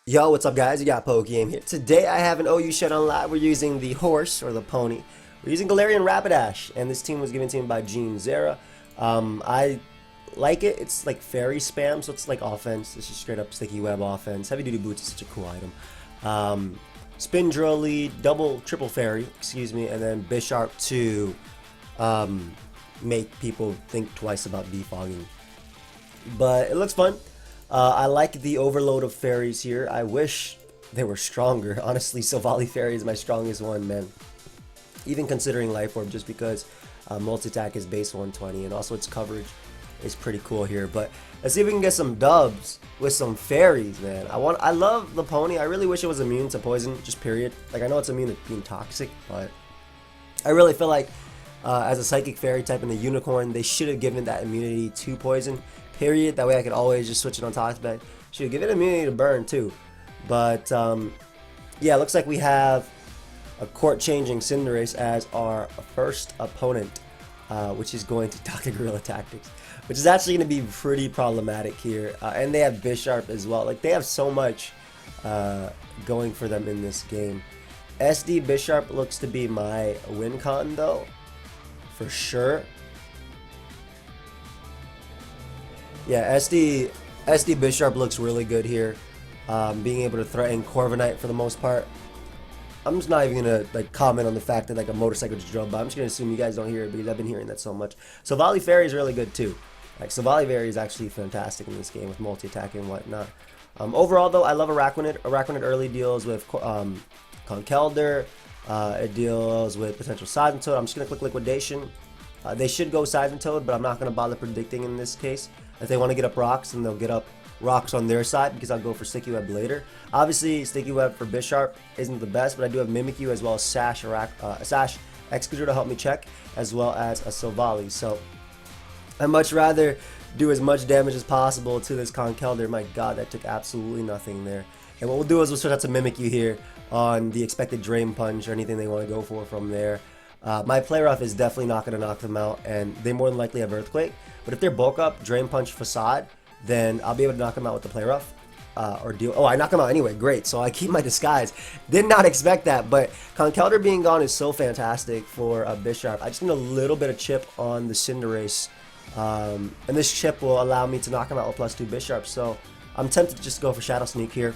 Yo, what's up guys? You got pokeaim here. Today I have an OU Showdown live. We're using the horse, or the pony. We're using Galarian Rapidash, and this team was given to me by Gene Zera. I like it. It's like Fairy Spam, so it's like offense. It's just straight up sticky web offense. Heavy duty boots is such a cool item. Spin drill lead, triple fairy, excuse me, and then Bisharp to make people think twice about defogging. But it looks fun. I like the overload of fairies here. I wish they were stronger. Honestly, Silvally Fairy is my strongest one, man. Even considering Life Orb, just because multi-attack is base 120, and also its coverage is pretty cool here. But let's see if we can get some dubs with some fairies, man. I love the pony. I really wish it was immune to poison, just period. Like, I know it's immune to being toxic, but I really feel like as a psychic fairy type in the unicorn, they should have given that immunity to poison, period. That way I could always just switch it on Toxapex. Should give it immunity to burn too. But yeah, looks like we have a court-changing Cinderace as our first opponent, which is going to Dr. Gorilla Tactics, which is actually going to be pretty problematic here. And they have Bisharp as well. Like, they have so much going for them in this game. SD Bisharp looks to be my win con though, for sure. Yeah, SD Bisharp looks really good here. Being able to threaten Corviknight for the most part. I'm just not even gonna like comment on the fact that like a motorcycle just drove by. I'm just gonna assume you guys don't hear it because I've been hearing that so much. Silvally Fairy is really good too. Like, Silvally Fairy is actually fantastic in this game with multi-attack and whatnot. Overall though, I love Araquanid. Araquanid early deals with Conkeldurr. It deals with potential Seismitoad. I'm just gonna click Liquidation. They should go Seismitoad, but I'm not gonna bother predicting in this case. If they want to get up rocks, then they'll get up rocks on their side, because I'll go for Sticky Web later. Obviously, Sticky Web for Bisharp isn't the best, but I do have Mimikyu as well as Sash Excadrill to help me check, as well as a Silvally. So I'd much rather do as much damage as possible to this Conkeldurr. My god, that took absolutely nothing there. And what we'll do is we'll switch out to Mimikyu here on the expected Drain Punch or anything they want to go for from there. My Play Rough is definitely not going to knock them out, and they more than likely have Earthquake. But if they're Bulk Up, Drain Punch, Facade, then I'll be able to knock them out with the Play Rough. Or deal. Oh, I knock them out anyway. Great. So I keep my Disguise. Did not expect that, but Conkeldurr being gone is so fantastic for Bisharp. I just need a little bit of chip on the Cinderace. And this chip will allow me to knock him out with +2 Bisharp. So I'm tempted to just go for Shadow Sneak here,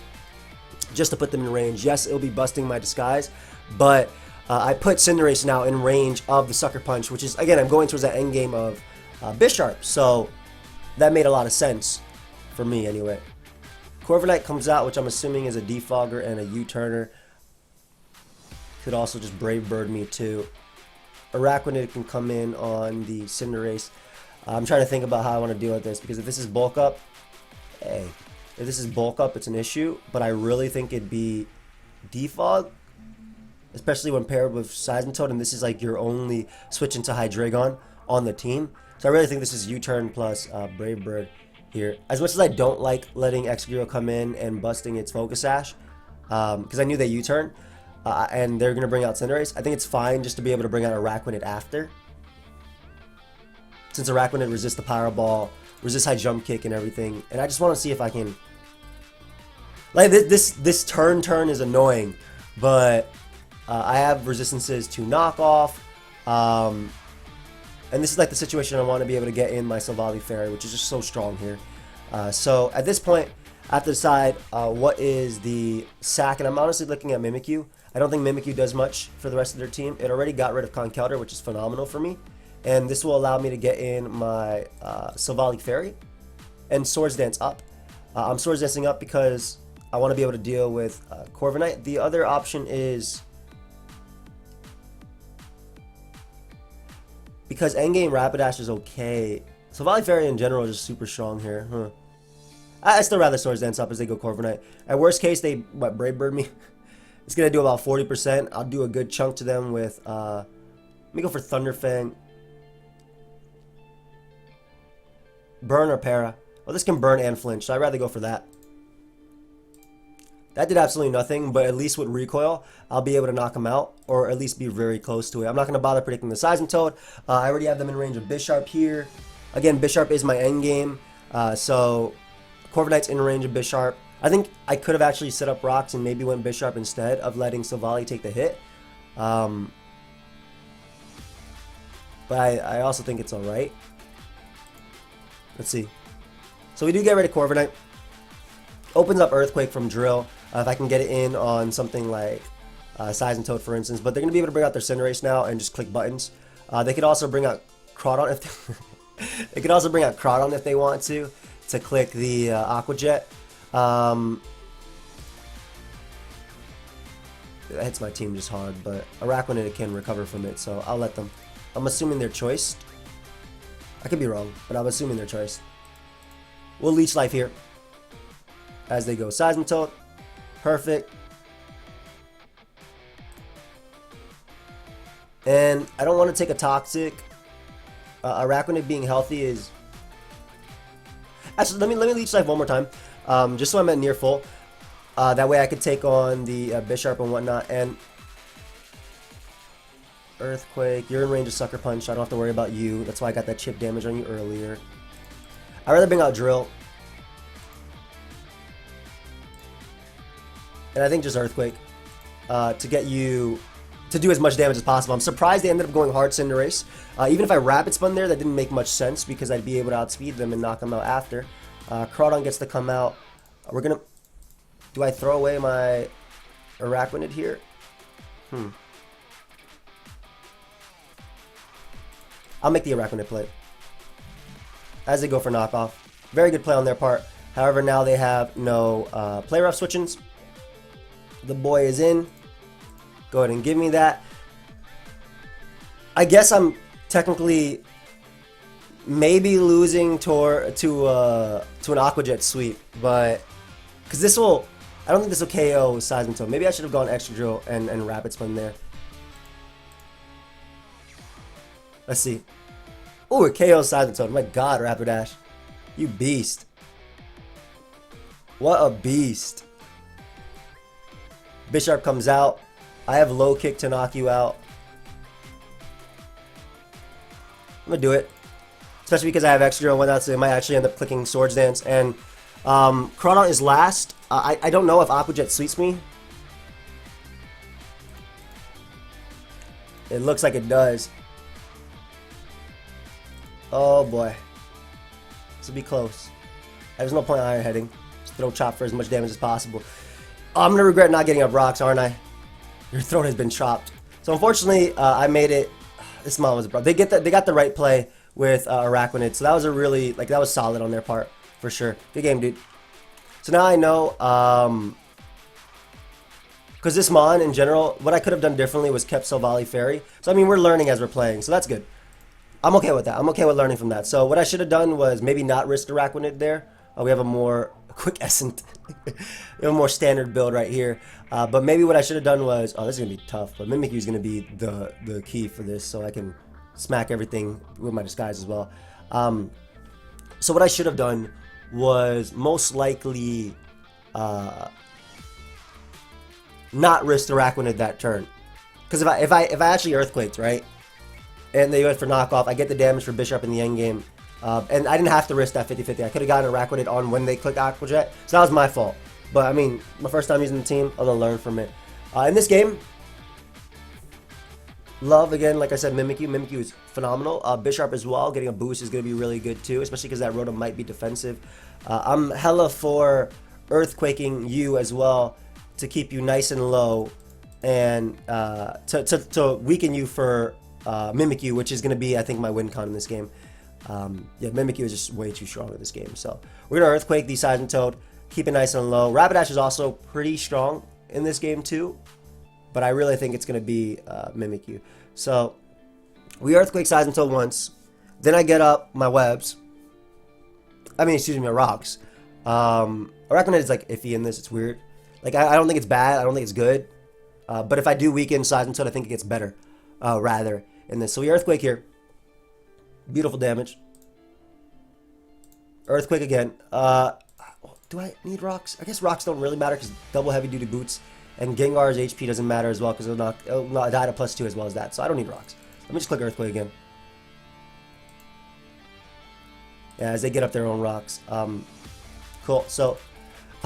just to put them in range. Yes, it'll be busting my Disguise, but I put Cinderace now in range of the Sucker Punch, which is, again, I'm going towards that end game of Bisharp, so that made a lot of sense for me anyway. Corviknight comes out, which I'm assuming is a Defogger and a U-Turner. Could also just Brave Bird me too. Araquanid can come in on the Cinderace. I'm trying to think about how I want to deal with this, because if this is Bulk Up, hey, if this is Bulk Up, it's an issue, but I really think it'd be Defog, especially when paired with Seismitoad, and this is like your only switch into Hydreigon on the team. So I really think this is U-Turn plus Brave Bird here. As much as I don't like letting Excadrill come in and busting its Focus Sash, because I knew they U-Turn, and they're going to bring out Cinderace, I think it's fine just to be able to bring out Araquanid after. Since Araquanid resists the Power Ball, resists High Jump Kick and everything, and I just want to see if I can... Like, this turn is annoying, but I have resistances to Knock Off, and this is like the situation I want to be able to get in my Silvally Fairy, which is just so strong here. So at this point, I have to decide what is the sack, and I'm honestly looking at Mimikyu. I don't think Mimikyu does much for the rest of their team. It already got rid of Conkeldurr, which is phenomenal for me, and this will allow me to get in my Silvally Fairy and Swords Dance up. I'm Swords Dancing up because I want to be able to deal with Corviknight. The other option is, because endgame Rapidash is okay, Silvally Fairy in general is just super strong here. I still rather Swords Dance up as they go Corviknight. At worst case, they Brave Bird me. It's gonna do about 40%. I'll do a good chunk to them with. Let me go for Thunderfang. Burn or Para. Well, this can burn and flinch, so I'd rather go for that. That did absolutely nothing, but at least with recoil, I'll be able to knock him out, or at least be very close to it. I'm not going to bother predicting the Seismitoad. I already have them in range of Bisharp here. Again, Bisharp is my end game, so Corviknight's in range of Bisharp. I think I could have actually set up rocks and maybe went Bisharp instead of letting Silvally take the hit. But I also think it's alright. Let's see. So we do get rid of Corviknight. Opens up Earthquake from Drill. If I can get it in on something like Seismitoad, for instance. But they're going to be able to bring out their Cinderace now and just click buttons. They could also bring out Crawdon if they could also bring out Crawdon if they want to click the Aqua Jet. That hits my team just hard, but Araquanid can recover from it, so I'll let them. I'm assuming they're choiced. I could be wrong, but I'm assuming they're choiced. We'll Leech Life here as they go. Seismitoad, perfect. And I don't want to take a Toxic. Araquanid being healthy is... Actually, let me Leech Life one more time, just so I'm at near full. That way I could take on the Bisharp and whatnot. And Earthquake, you're in range of Sucker Punch. I don't have to worry about you. That's why I got that chip damage on you earlier. I'd rather bring out Drill. And I think just Earthquake to get you to do as much damage as possible. I'm surprised they ended up going hard Cinderace. Even if I Rapid Spun there, that didn't make much sense because I'd be able to outspeed them and knock them out after. Crawdon gets to come out. We're gonna... Do I throw away my Araquanid here? I'll make the Araquanid play. As they go for knockoff. Very good play on their part. However, now they have no play rough switchings. The boy is in. Go ahead and give me that. I guess I'm technically maybe losing to an Aqua Jet sweep, but because this will, I don't think this will KO Seismitoad. Maybe I should have gone Extra Drill and Rapid Spin there. Let's see. Oh, it KOs Seismitoad. My God, Rapidash, you beast! What a beast! Bisharp comes out. I have low kick to knock you out. I'm gonna do it, especially because I have extra and whatnot, so they might actually end up clicking Swords Dance. And Crawdon is last. I don't know if Aqua Jet sweeps me. It looks like it does. Oh boy, this will be close. There's no point in Iron Heading. Just throw Chop for as much damage as possible. Oh, I'm gonna regret not getting up rocks, aren't I? Your throat has been chopped. So unfortunately, I made it. This mod was a problem. They got the right play with Araquanid, so that was a really that was solid on their part for sure. Good game, dude. So now I know, because this mon in general, what I could have done differently was kept Silvally Fairy. So I mean, we're learning as we're playing, so that's good. I'm okay with that. I'm okay with learning from that. So what I should have done was maybe not risk Araquanid there. We have a more quick Essence. We have a more standard build right here. But maybe what I should have done was... Oh, this is going to be tough. But Mimikyu is going to be the key for this. So I can smack everything with my disguise as well. So what I should have done was most likely not risk Araquanid that turn. Because if I actually Earthquaked, right? And they went for knockoff, I get the damage for Bisharp in the end game. And I didn't have to risk that 50-50. I could have gotten Araquanid on when they click Aqua Jet. So that was my fault. But I mean, my first time using the team, I'm going to learn from it. In this game, love, again, like I said, Mimikyu. Mimikyu is phenomenal. Bisharp as well, getting a boost is going to be really good too, especially because that Rotom might be defensive. I'm hella for Earthquaking you as well to keep you nice and low and to weaken you for Mimikyu, which is going to be, I think, my win con in this game. Yeah, Mimikyu is just way too strong in this game. So we're going to Earthquake the Seismitoad, keep it nice and low. Rapidash is also pretty strong in this game too, but I really think it's going to be Mimikyu. So we Earthquake Seismitoad once, then I get up my webs. I mean, excuse me, my rocks. Araquanid is like iffy in this. It's weird. Like I don't think it's bad. I don't think it's good. But if I do weaken Seismitoad, I think it gets better rather in this. So we Earthquake here. Beautiful damage. Earthquake again. Do I need rocks? I guess rocks don't really matter because double heavy duty boots. And Gengar's HP doesn't matter as well because it'll die to +2 as well as that. So I don't need rocks. Let me just click Earthquake again. Yeah, as they get up their own rocks. Cool. So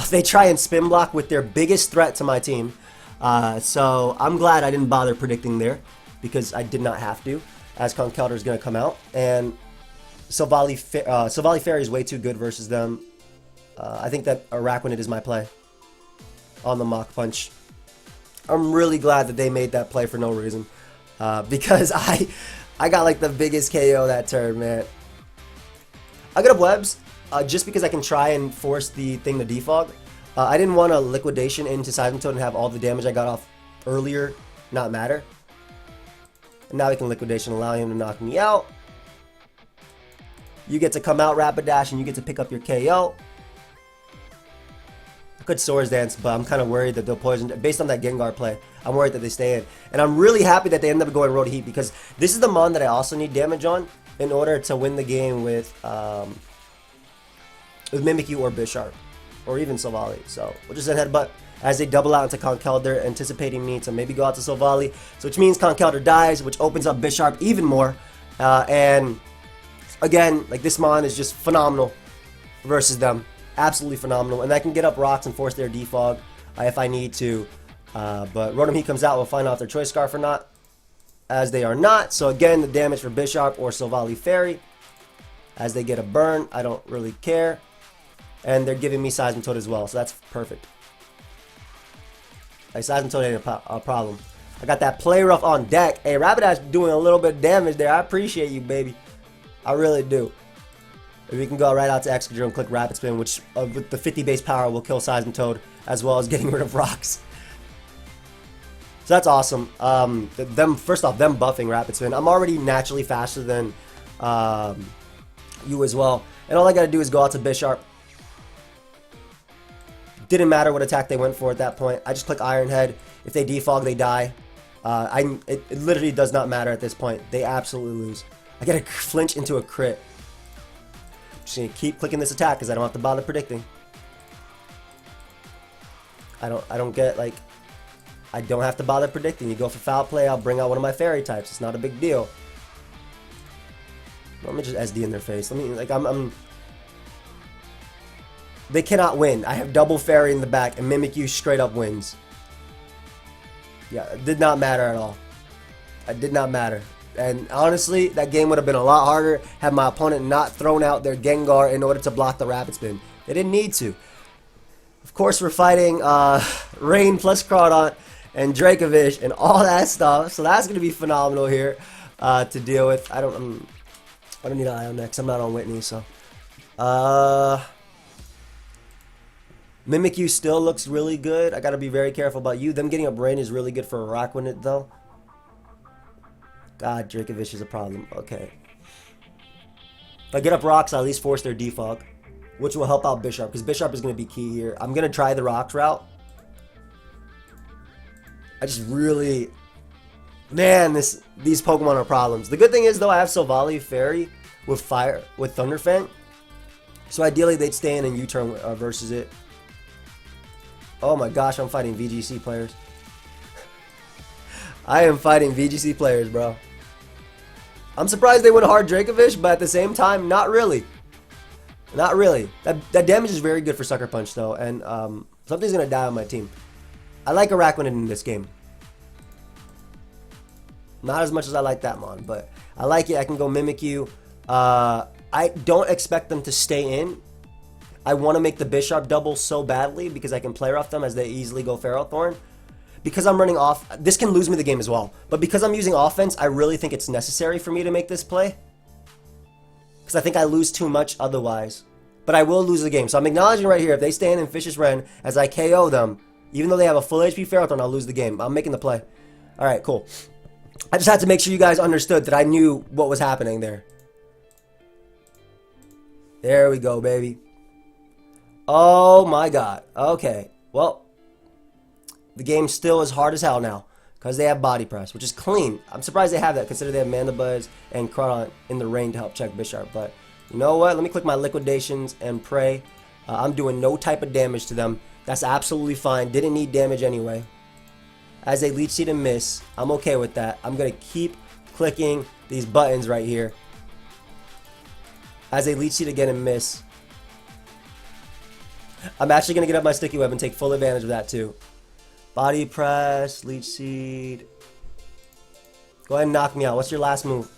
they try and spin block with their biggest threat to my team. So I'm glad I didn't bother predicting there because I did not have to, as Conkeldurr is going to come out. And Silvally Fairy is way too good versus them. I think that Araquanid is my play on the Mach Punch. I'm really glad that they made that play for no reason. Because I got like the biggest KO that turn, man. I got up webs just because I can try and force the thing to defog. I didn't want a liquidation into Seismitoad and have all the damage I got off earlier not matter. And now we can liquidation, allow him to knock me out. You get to come out Rapidash and you get to pick up your KO. I could Swords Dance, but I'm kind of worried that they'll poison. Based on that Gengar play, I'm worried that they stay in. And I'm really happy that they end up going Road Heat because this is the mon that I also need damage on in order to win the game with Mimikyu or Bisharp. Or even Silvally. So we'll just send Headbutt as they double out into Conkeldurr, anticipating me to maybe go out to Silvally. So which means Conkeldurr dies, which opens up Bisharp even more. And again, like this mon is just phenomenal versus them. Absolutely phenomenal. And I can get up rocks and force their defog if I need to. But Rotom Heat comes out, we'll find out if they're Choice Scarf or not. As they are not. So again, the damage for Bisharp or Silvally Fairy. As they get a burn, I don't really care. And they're giving me Seismitoad as well, so that's perfect. Like, Seismitoad ain't a problem. I got that Play Rough on deck. Hey, Rapidash doing a little bit of damage there. I appreciate you, baby. I really do. If we can go right out to Excadrill and click Rapid Spin, which with the 50 base power will kill Seismitoad, as well as getting rid of rocks. So that's awesome. First off, them buffing Rapid Spin. I'm already naturally faster than you as well. And all I gotta do is go out to Bisharp. Didn't matter what attack they went for at that point. I just click Iron Head. If they defog, they die. It literally does not matter at this point. They absolutely lose. I get a flinch into a crit. Just gonna keep clicking this attack because I don't have to bother predicting. I don't get like I don't have to bother predicting. You go for foul play, I'll bring out one of my fairy types. It's not a big deal. Let me just SD in their face. Let me like they cannot win. I have double fairy in the back and Mimikyu straight up wins. Yeah, it did not matter at all. It did not matter. And honestly, that game would have been a lot harder had my opponent not thrown out their Gengar in order to block the Rapid Spin. They didn't need to. Of course, we're fighting Rain plus Crawdaunt and Dracovish and all that stuff. So that's going to be phenomenal here to deal with. I don't need an Ion next. I'm not on Whitney, so. Mimikyu still looks really good. I got to be very careful about you. Them getting a brain is really good for Araquanid, though. God, Dracovish is a problem. Okay. If I get up rocks, I'll at least force their defog, which will help out Bisharp, because Bisharp is going to be key here. I'm going to try the rocks route. I just really... Man, these Pokemon are problems. The good thing is, though, I have Silvally Fairy with Thunderfang. So ideally, they'd stay in and U-turn versus it. Oh my gosh, I'm fighting VGC players. I am fighting VGC players, bro. I'm surprised they went hard Dracovish, but at the same time, not really. Not really. That damage is very good for Sucker Punch, though, and something's going to die on my team. I like Araquanid in this game. Not as much as I like that mon, but I like it. I can go Mimikyu. I don't expect them to stay in. I want to make the Bisharp double so badly because I can play rough them as they easily go Ferrothorn. Because I'm running off, this can lose me the game as well. But because I'm using offense, I really think it's necessary for me to make this play. Because I think I lose too much otherwise. But I will lose the game. So I'm acknowledging right here, if they stay in Fish's Wren as I KO them, even though they have a full HP Ferrothorn, I'll lose the game. I'm making the play. Alright, cool. I just had to make sure you guys understood that I knew what was happening there. There we go, baby. Oh my god. Okay. Well, the game still is hard as hell now because they have Body Press, which is clean. I'm surprised they have that, considering they have Mandibuzz and Crawdaunt in the rain to help check Bisharp. But you know what? Let me click my Liquidations and pray I'm doing no type of damage to them. That's absolutely fine. Didn't need damage anyway. As they Leech Seed and miss, I'm okay with that. I'm going to keep clicking these buttons right here. As they Leech Seed again and miss. I'm actually going to get up my Sticky Web and take full advantage of that too. Body Press, Leech Seed. Go ahead and knock me out. What's your last move?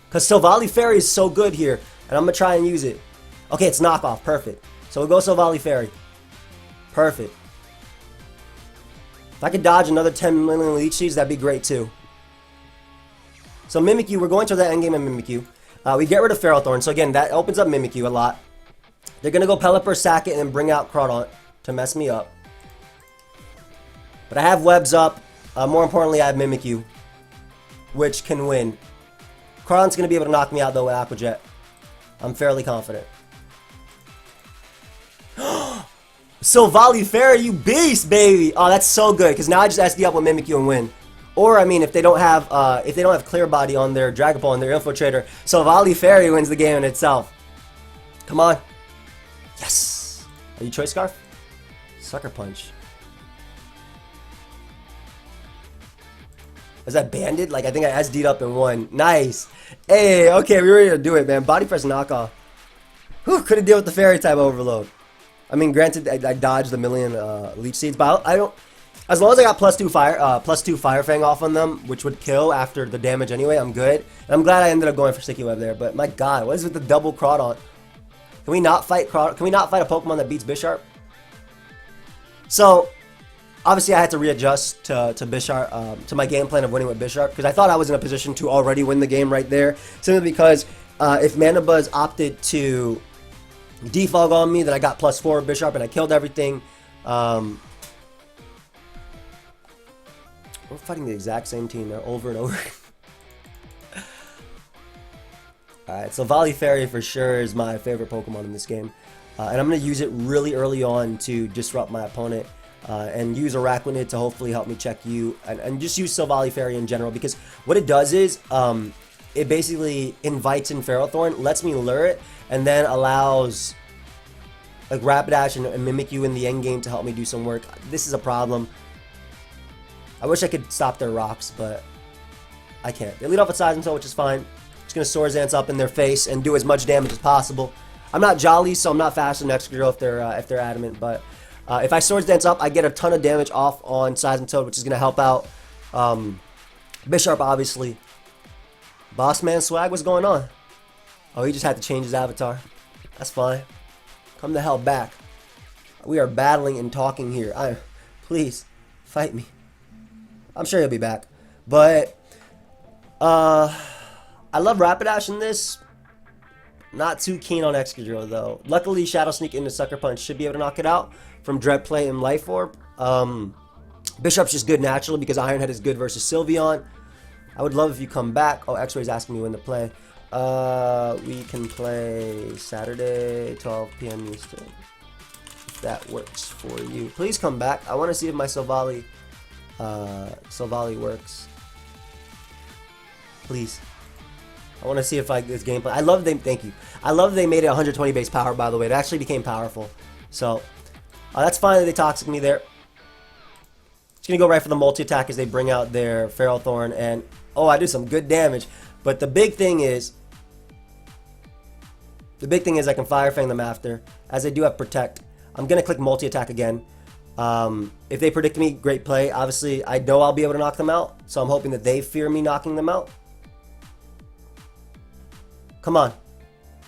Because Silvally Fairy is so good here. And I'm going to try and use it. Okay, it's knockoff. Perfect. So we'll go Silvally Fairy. Perfect. If I could dodge another 10 million Leech Seeds, that'd be great too. So Mimikyu, we're going to the endgame of Mimikyu. We get rid of Ferrothorn. So again, that opens up Mimikyu a lot. They're going to go Pelipper, sack it, and then bring out Crawdaunt to mess me up. But I have Webs up. More importantly, I have Mimikyu, which can win. Crawdaunt's going to be able to knock me out though with Aqua Jet. I'm fairly confident. Silvally Fairy, you beast, baby! Oh, that's so good, because now I just SD up with Mimikyu and win. Or, I mean, if they don't have Clear Body on their Dragon Ball and their Infiltrator, Silvally Fairy wins the game in itself. Come on. Yes! Are you Choice Scarf? Sucker Punch. Is that banded? Like, I think I SD'd up and won. Nice! Hey, okay, we're ready to do it, man. Body Press knockoff. Whew, couldn't deal with the Fairy type overload. I mean, granted, I dodged the million Leech Seeds, but I don't... As long as I got +2 Fire Fang off on them, which would kill after the damage anyway, I'm good. And I'm glad I ended up going for Sticky Web there, but my god, what is with the double Crawdaunt? Can we not fight a Pokemon that beats Bisharp? So, obviously I had to readjust to Bisharp, to my game plan of winning with Bisharp, because I thought I was in a position to already win the game right there, simply because if Manabuzz opted to defog on me, then I got +4 Bisharp and I killed everything. We're fighting the exact same team now, over and over. Alright, so Silvally Fairy for sure is my favorite Pokemon in this game. And I'm going to use it really early on to disrupt my opponent. And use Araquanid to hopefully help me check you. And just use Silvally Fairy in general, because what it does is, it basically invites in Ferrothorn, lets me lure it, and then allows like Rapidash and Mimikyu in the end game to help me do some work. This is a problem. I wish I could stop their rocks, but I can't. They lead off with Seismitoad, which is fine. Just gonna Swords Dance up in their face and do as much damage as possible. I'm not Jolly, so I'm not faster than Excadrill if they're adamant, but if I Swords Dance up, I get a ton of damage off on Seismitoad, which is gonna help out Bisharp, obviously. Boss Man swag, what's going on? Oh, he just had to change his avatar. That's fine. Come the hell back. We are battling and talking here. Please, fight me. I'm sure he'll be back. But, I love Rapidash in this. Not too keen on Excadrill, though. Luckily, Shadow Sneak into Sucker Punch should be able to knock it out from Dread Play and Life Orb. Bisharp's just good naturally because Ironhead is good versus Sylveon. I would love if you come back. Oh, X-Ray's asking me when to play. We can play Saturday, 12 p.m. Eastern. If that works for you. Please come back. I want to see if my Silvally works. Please. I want to see if this gameplay. I love they. Thank you. I love they made it 120 base power. By the way, it actually became powerful. So that's fine that they toxic me there. It's gonna go right for the multi attack as they bring out their Ferrothorn, and oh, I do some good damage. But the big thing is I can Fire Fang them after, as they do have Protect. I'm gonna click multi attack again. If they predict me, great play. Obviously, I know I'll be able to knock them out, so I'm hoping that they fear me knocking them out. Come on.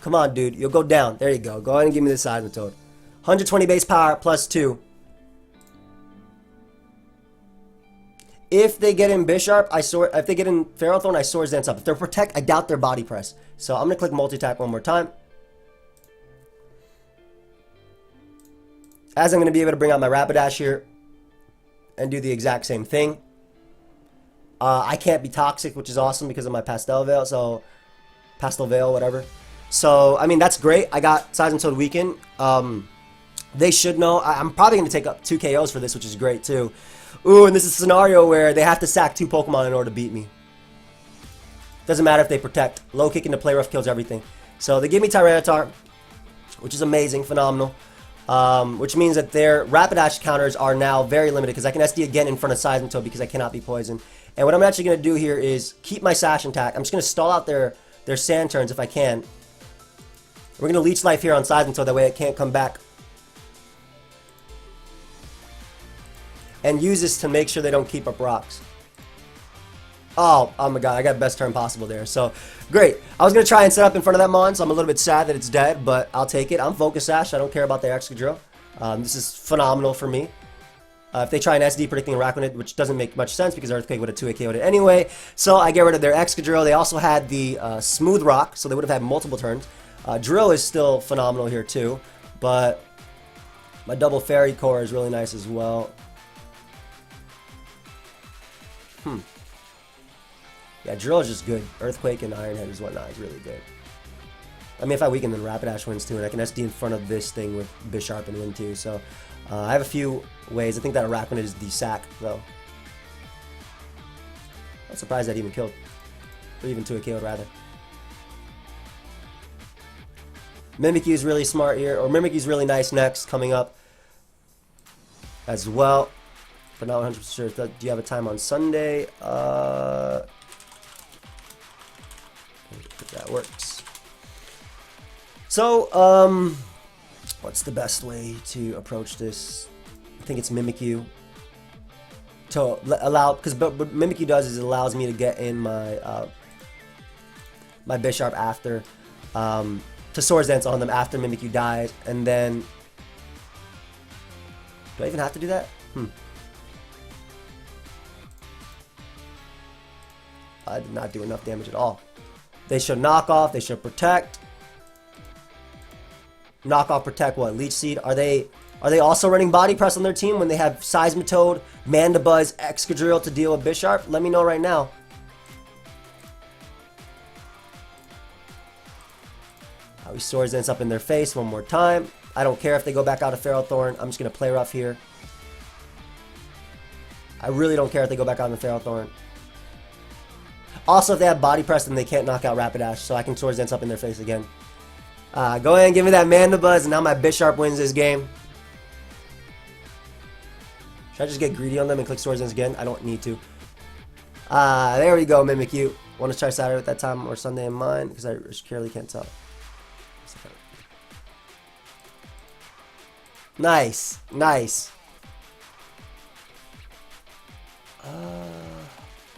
Come on, dude. You'll go down. There you go. Go ahead and give me the Seismitoad. 120 base power plus 2. If they get in Bisharp, if they get in Ferrothorn, I Swords Dance up. If they're Protect, I doubt their Body Press. So I'm going to click multi-attack one more time. As I'm going to be able to bring out my Rapidash here and do the exact same thing. I can't be toxic, which is awesome because of my Pastel Veil. So Pastel Veil, whatever. So, I mean, that's great. I got Seismitoad weakened. They should know. I'm probably going to take up 2 KOs for this, which is great, too. Ooh, and this is a scenario where they have to sack 2 Pokemon in order to beat me. Doesn't matter if they Protect. Low kick into Play Rough kills everything. So they gave me Tyranitar, which is amazing, phenomenal. Which means that their Rapidash counters are now very limited because I can SD again in front of Seismitoad because I cannot be poisoned. And what I'm actually going to do here is keep my Sash intact. I'm just going to stall out their Sand turns if I can. We're going to Leech Life here on Seismitoad, that way it can't come back. And use this to make sure they don't keep up rocks. Oh my god, I got best turn possible there. So, great. I was going to try and set up in front of that Mon, so I'm a little bit sad that it's dead, but I'll take it. I'm Focus Sash. I don't care about their Excadrill. This is phenomenal for me. If they try an SD predicting Araquanid, which doesn't make much sense because Earthquake would have 2-hit KO'd it anyway. So, I get rid of their Excadrill. They also had the Smooth Rock, so they would have had multiple turns. Drill is still phenomenal here too, but my double Fairy Core is really nice as well. Yeah, Drill is just good. Earthquake and Iron Head is whatnot is really good. I mean, if I weaken, then Rapidash wins too, and I can SD in front of this thing with Bisharp and win too. So, I have a few ways. I think that Araquanid is the sack, though. I'm surprised that even killed. Or even 2-hit KO'd, rather. Mimikyu is really smart here, or Mimikyu is really nice next, coming up as well. But not 100% sure. Do you have a time on Sunday? If that works. So, what's the best way to approach this? I think it's Mimikyu. To allow, because what Mimikyu does is it allows me to get in my my Bisharp after. To Swords Dance on them after Mimikyu dies, and then... Do I even have to do that? I did not do enough damage at all. They should knock off, they should protect. Knock off, protect what? Leech Seed? Are they also running Body Press on their team when they have Seismitoad, Mandibuzz, Excadrill to deal with Bisharp? Let me know right now. We Swords Dance up in their face one more time. I don't care if they go back out of Ferrothorn. I'm just going to play rough here. I really don't care if they go back out of Ferrothorn. Also, if they have Body Press, then they can't knock out Rapidash, so I can Swords Dance up in their face again. Go ahead and give me that Mandibuzz, and now my Bisharp wins this game. Should I just get greedy on them and click Swords Dance again? I don't need to. There we go, Mimikyu. Want to try Saturday at that time or Sunday in mind? Because I clearly can't tell. Nice, nice.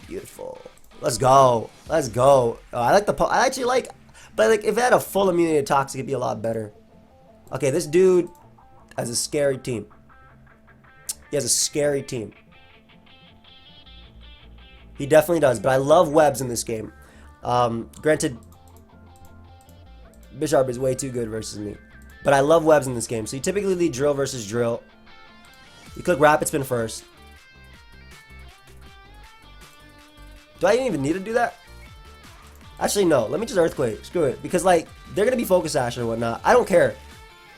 Beautiful. Let's go. Let's go. I like the. I actually like, but like if it had a full immunity to Toxic, it'd be a lot better. Okay, this dude has a scary team. He has a scary team. He definitely does. But I love webs in this game. Granted, Bisharp is way too good versus me. But I love webs in this game. So you typically lead Drill versus Drill. You click Rapid Spin first. Do I even need to do that? Actually, no. Let me just Earthquake. Screw it. Because, like, they're going to be Focus Sash or whatnot. I don't care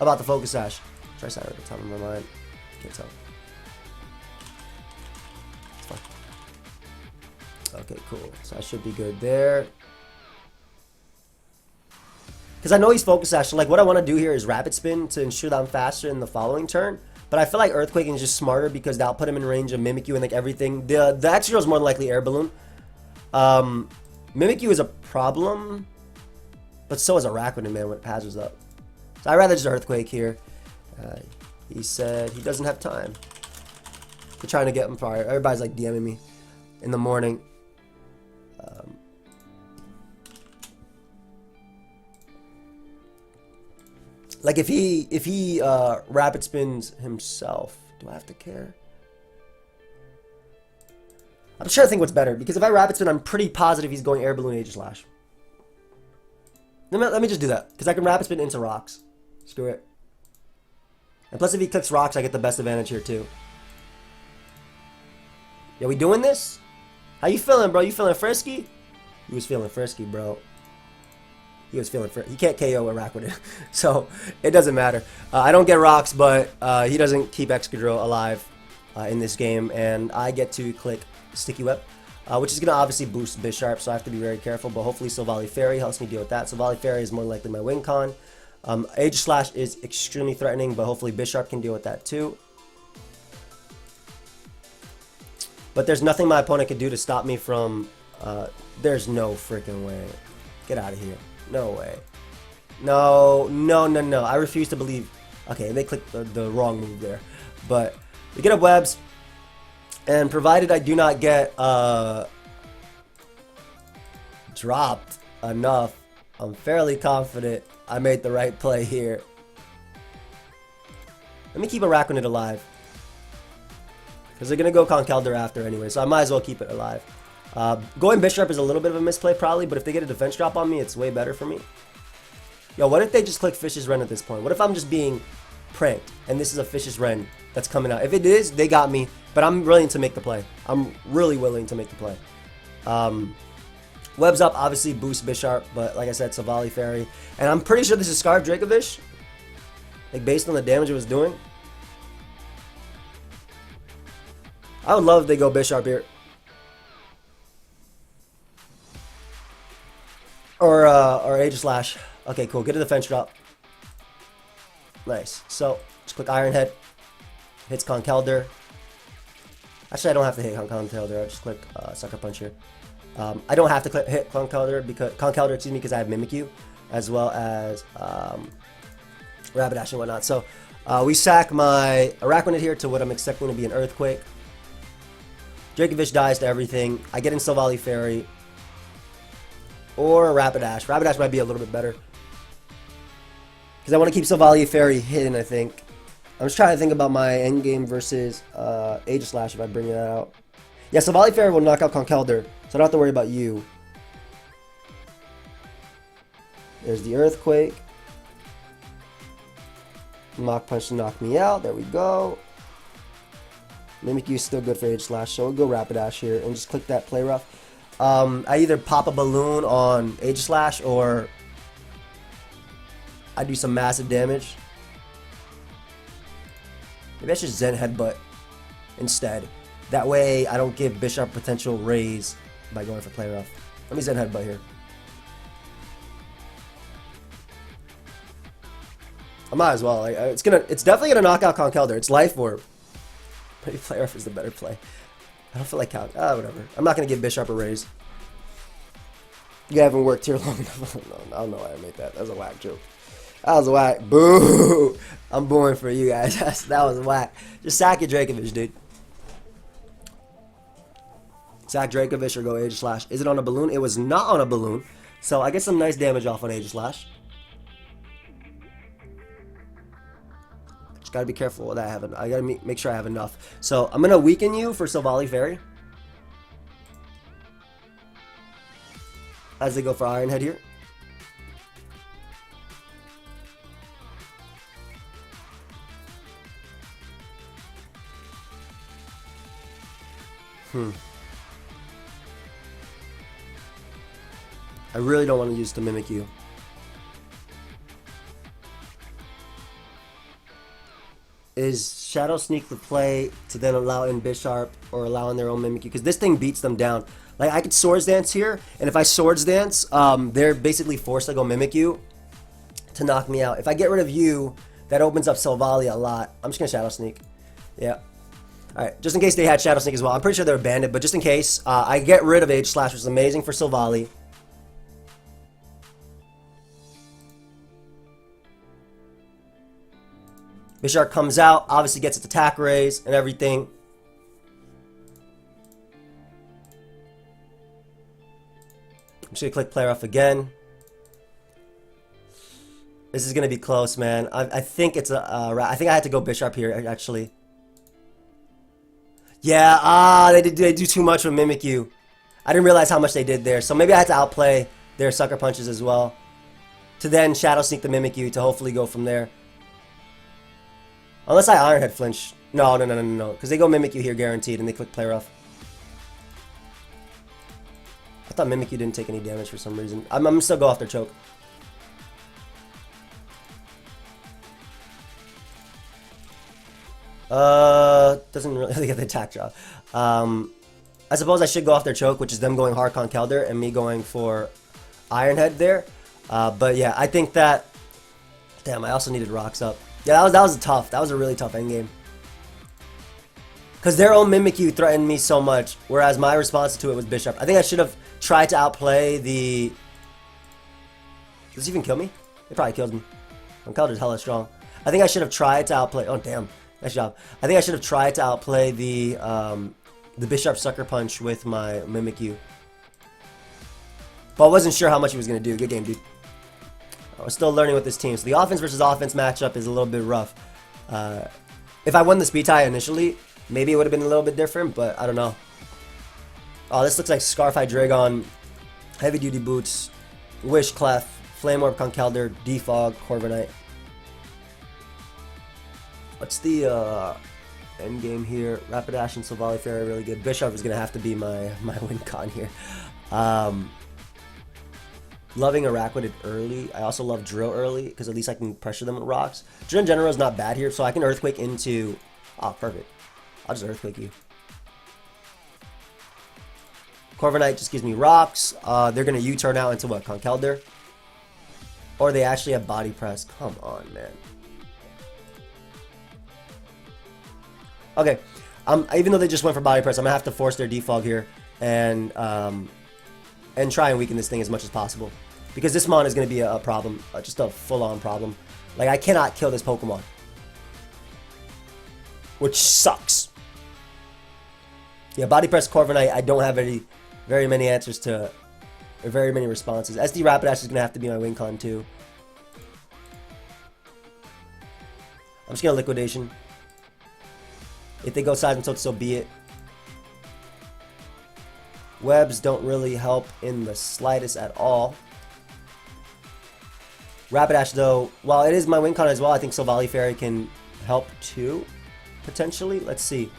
about the Focus Sash. Try Saturday at the top of my mind. Can't tell. It's fine. Okay, cool. So I should be good there. Because I know he's Focus Sash, so like what I want to do here is Rapid Spin to ensure that I'm faster in the following turn. But I feel like Earthquaking is just smarter because that'll put him in range of Mimikyu and like everything. The Excadrill is more than likely Air Balloon. Mimikyu is a problem, but so is Araquanid, man, when it passes up. So I'd rather just Earthquake here. He said he doesn't have time. We're trying to get him fired. Everybody's like DMing me in the morning. Like if he Rapid Spins himself, do I have to care? I'm trying to think what's better because if I Rapid Spin, I'm pretty positive he's going Air Balloon Aegislash. Let me just do that because I can Rapid Spin into rocks. Screw it. And plus, if he clicks rocks, I get the best advantage here too. Yeah, we doing this? How you feeling, bro? You feeling frisky? He was feeling frisky, bro. He was feeling frisky. He can't KO Araquanid, so it doesn't matter. I don't get rocks, but he doesn't keep Excadrill alive in this game, and I get to click Sticky Web. which is going to obviously boost Bisharp, so I have to be very careful, but hopefully Silvally Fairy helps me deal with that. Silvally Fairy is more likely my win con. Aegis Slash is extremely threatening, but hopefully Bisharp can deal with that too. But there's nothing my opponent can do to stop me from... there's no freaking way. Get out of here. No way. No, no, no, no. I refuse to believe... Okay, they clicked the wrong move there. But we get up webs. And provided I do not get dropped enough, I'm fairly confident I made the right play here. Let me keep Araquanid alive. Because they're going to go Conkeldurr after anyway, so I might as well keep it alive. Going Bisharp is a little bit of a misplay probably, but if they get a defense drop on me, it's way better for me. Yo, what if they just click Fish's Wren at this point? What if I'm just being pranked, and this is a Fish's Wren that's coming out? If it is, they got me, but I'm willing to make the play. I'm really willing to make the play. Webs up, obviously boost Bisharp, but like I said, Silvally Fairy. And I'm pretty sure this is Scarf Dracovish, like based on the damage it was doing. I would love if they go Bisharp here. Or Aegis Slash. Okay, cool. Get a defense drop. Nice. So, just click Iron Head. Hits Conkeldurr. Actually, I don't have to hit Conkeldurr. I just click Sucker Punch here. I don't have to hit Conkeldurr because I have Mimikyu, as well as Rapidash and whatnot. So, we sack my Araquanid here to what I'm expecting to be an Earthquake. Dracovish dies to everything. I get in Silvally Fairy. Or Rapidash. Rapidash might be a little bit better. Because I want to keep Silvally Fairy hidden, I think. I'm just trying to think about my endgame versus Aegis Slash if I bring that out. Yeah, Silvally Fairy will knock out Conkeldurr, so I don't have to worry about you. There's the Earthquake. Mach Punch to knock me out. There we go. Mimikyu is still good for Aegis Slash, so we'll go Rapidash here and just click that Play Rough. I either pop a balloon on Aegis Slash or I do some massive damage. Maybe I should Zen Headbutt instead. That way I don't give Bisharp potential raise by going for Play Rough. Let me Zen Headbutt here. I might as well. It's definitely gonna knock out Conkeldurr. It's Life Orb. Maybe Play Rough is the better play. I don't feel like whatever. I'm not going to give Bisharp a raise. You haven't worked here long enough. No, I don't know why I made that. That was a whack joke. That was a whack. Boo! I'm booing for you guys. That was whack. Just sack your Dracovish, dude. Sack Dracovish or go Aegis Slash. Is it on a balloon? It was not on a balloon. So I get some nice damage off on Aegis Slash. Gotta be careful with that. I gotta make sure I have enough. So I'm gonna weaken you for Silvally Fairy as they go for Iron Head here. I really don't want to use the Mimikyu. Is Shadow Sneak the play to then allow in Bisharp or allow in their own Mimikyu? Because this thing beats them down. Like, I could Swords Dance here, and if I Swords Dance, they're basically forced to go Mimikyu to knock me out. If I get rid of you, that opens up Silvally a lot. I'm just going to Shadow Sneak. Yeah. Alright, just in case they had Shadow Sneak as well. I'm pretty sure they're banded, but just in case, I get rid of Aegis Slash, which is amazing for Silvally. Bisharp comes out, obviously gets its attack raise and everything. I'm just going to click Play Rough again. This is going to be close, man. I think it's I think I had to go Bisharp here, actually. Yeah, they do too much with Mimikyu. I didn't realize how much they did there. So maybe I had to outplay their Sucker Punches as well. To then Shadow Sneak the Mimikyu to hopefully go from there. Unless I Iron Head flinch. No. Because they go Mimikyu here guaranteed and they click Play Rough. I thought Mimikyu didn't take any damage for some reason. I'm going to still go off their choke. Doesn't really get the attack drop. I suppose I should go off their choke, which is them going Harkon Kelder and me going for Iron Head there. But yeah, I think that... Damn, I also needed rocks up. Yeah, that was tough. That was a really tough endgame. Because their own Mimikyu threatened me so much, whereas my response to it was Bishop. I think I should have tried to outplay the... Does this even kill me? It probably kills me. Kelder's hella strong. I think I should have tried to outplay... Oh, damn. Nice job. I think I should have tried to outplay the Bishop Sucker Punch with my Mimikyu. But I wasn't sure how much he was going to do. Good game, dude. I was still learning with this team. So the offense versus offense matchup is a little bit rough. If I won the speed tie initially, maybe it would have been a little bit different, but I don't know. Oh, this looks like Scarf Hydreigon, Heavy Duty Boots, Wish Clef, Flame Orb Conkeldurr, Defog, Corviknight. What's the end game here? Rapidash and Silvally Fairy are really good. Bishop is going to have to be my win con here. Loving Araquanid early. I also love Drill early because at least I can pressure them with rocks. Drill in general is not bad here, so I can Earthquake into... Oh, perfect. I'll just Earthquake you. Corviknight just gives me rocks. They're going to U-turn out into what? Conkeldurr? Or they actually have Body Press. Come on, man. Okay. Even though they just went for Body Press, I'm going to have to force their Defog here. And try and weaken this thing as much as possible. Because this Mon is going to be a problem. Just a full-on problem. Like, I cannot kill this Pokemon. Which sucks. Yeah, Body Press Corviknight, I don't have very many answers to... Or very many responses. SD Rapidash is going to have to be my win con too. I'm just going to Liquidation. If they go Size and Tilt, so be it. Webs don't really help in the slightest at all. Rapidash, though, while it is my win con as well, I think Silvally Fairy can help too, potentially. Let's see.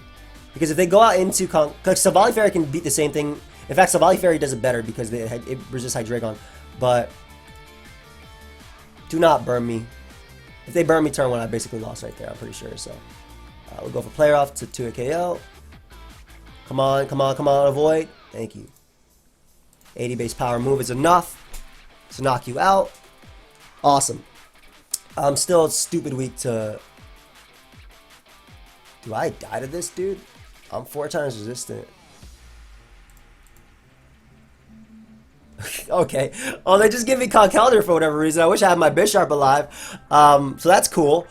Because if they go out into... Because Silvally Fairy can beat the same thing. In fact, Silvally Fairy does it better because it resists Hydreigon. But do not burn me. If they burn me turn 1, I basically lost right there, I'm pretty sure. So we'll go for Player Off to a KO. Come on, come on, come on, avoid. Thank you. 80 base power move is enough to knock you out. Awesome. I'm still stupid weak to... Do I die to this, dude? I'm 4 times resistant. Okay. Oh, they just give me Conkeldurr for whatever reason. I wish I had my Bisharp alive. So that's cool.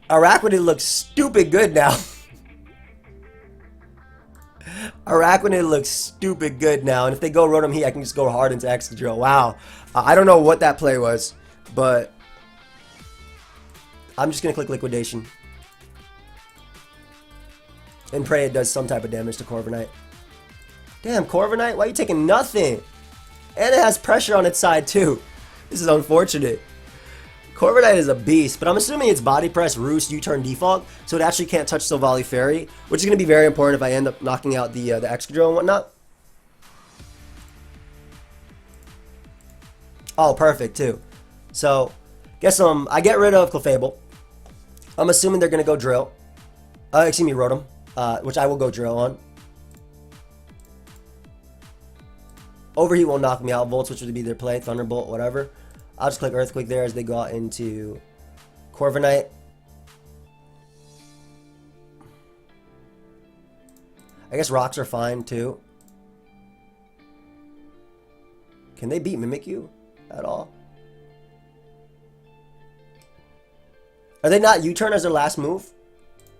Araquanid looks stupid good now. Araquanid looks stupid good now. And if they go Rotom Heat, I can just go hard into Excadrill. Wow. I don't know what that play was, but I'm just going to click Liquidation. And pray it does some type of damage to Corviknight. Damn, Corviknight, why are you taking nothing? And it has pressure on its side too. This is unfortunate. Corviknight is a beast, but I'm assuming it's Body Press, Roost, U-turn, Defog, so it actually can't touch Silvally Fairy, which is going to be very important if I end up knocking out the Excadrill and whatnot. Oh, perfect too. So, guess I get rid of Clefable. I'm assuming they're going to go Drill. Excuse me, Rotom, which I will go Drill on. Overheat won't knock me out. Volt Switch would be their play. Thunderbolt, whatever. I'll just click Earthquake there as they go out into Corviknight. I guess Rocks are fine too. Can they beat Mimikyu at all? Are they not U-turn as their last move?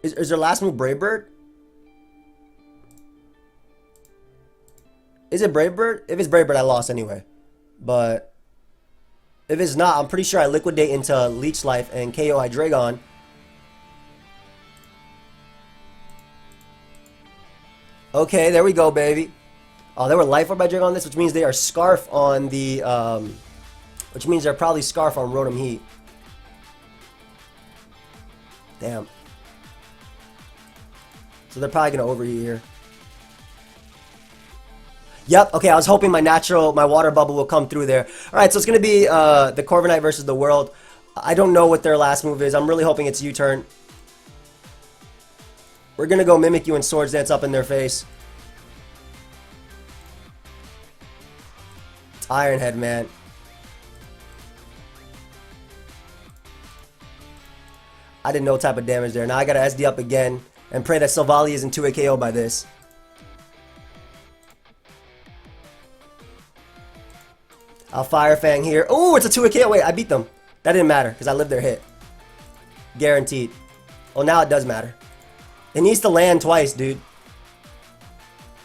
Is their last move Brave Bird? Is it Brave Bird? If it's Brave Bird, I lost anyway. But if it's not, I'm pretty sure I liquidate into Leech Life and KO Hydreigon. Okay, there we go, baby. Oh, they were Life Orb Hydreigon on this, which means they are Scarf on the... which means they're probably Scarf on Rotom Heat. Damn. So they're probably going to overheat here. Yep, okay, I was hoping my water bubble will come through there. Alright, so it's going to be the Corviknight versus the World. I don't know what their last move is. I'm really hoping it's U-turn. We're gonna go Mimikyu and Swords Dance up in their face. It's Iron Head, man. I did no type of damage there. Now I gotta SD up again and pray that Silvally isn't 2-hit KO by this. I'll Fire Fang here. Oh, it's a 2-hit KO. Wait, I beat them. That didn't matter because I lived their hit. Guaranteed. Well, now it does matter. It needs to land twice, dude.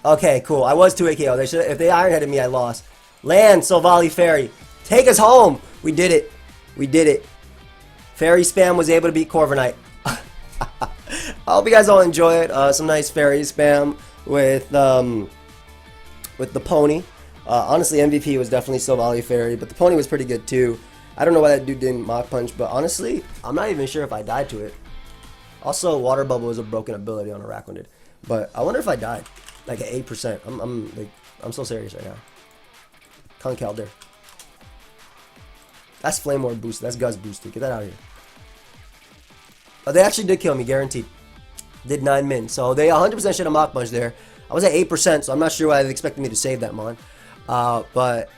Okay, cool. I was 2-hit KO. If they Iron Headed me, I lost. Land, Silvally Fairy. Take us home. We did it. We did it. Fairy Spam was able to beat Corviknight. I hope you guys all enjoy it. Some nice Fairy Spam with the pony. Honestly, MVP was definitely Silvally Fairy, but the pony was pretty good too. I don't know why that dude didn't Mach Punch, but honestly, I'm not even sure if I died to it. Also, Water Bubble is a broken ability on Araquanid, but I wonder if I died, like at 8%. I'm so serious right now. Conkeldurr. That's Flame Orb boosted. That's Guzz boosted. Get that out of here. Oh, they actually did kill me, guaranteed. Did 9 min, so they 100% should have Mach Punch there. I was at 8%, so I'm not sure why they expected me to save that mon. But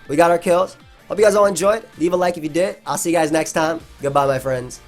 we got our kills. Hope you guys all enjoyed. Leave a like if you did. I'll see you guys next time. Goodbye, my friends.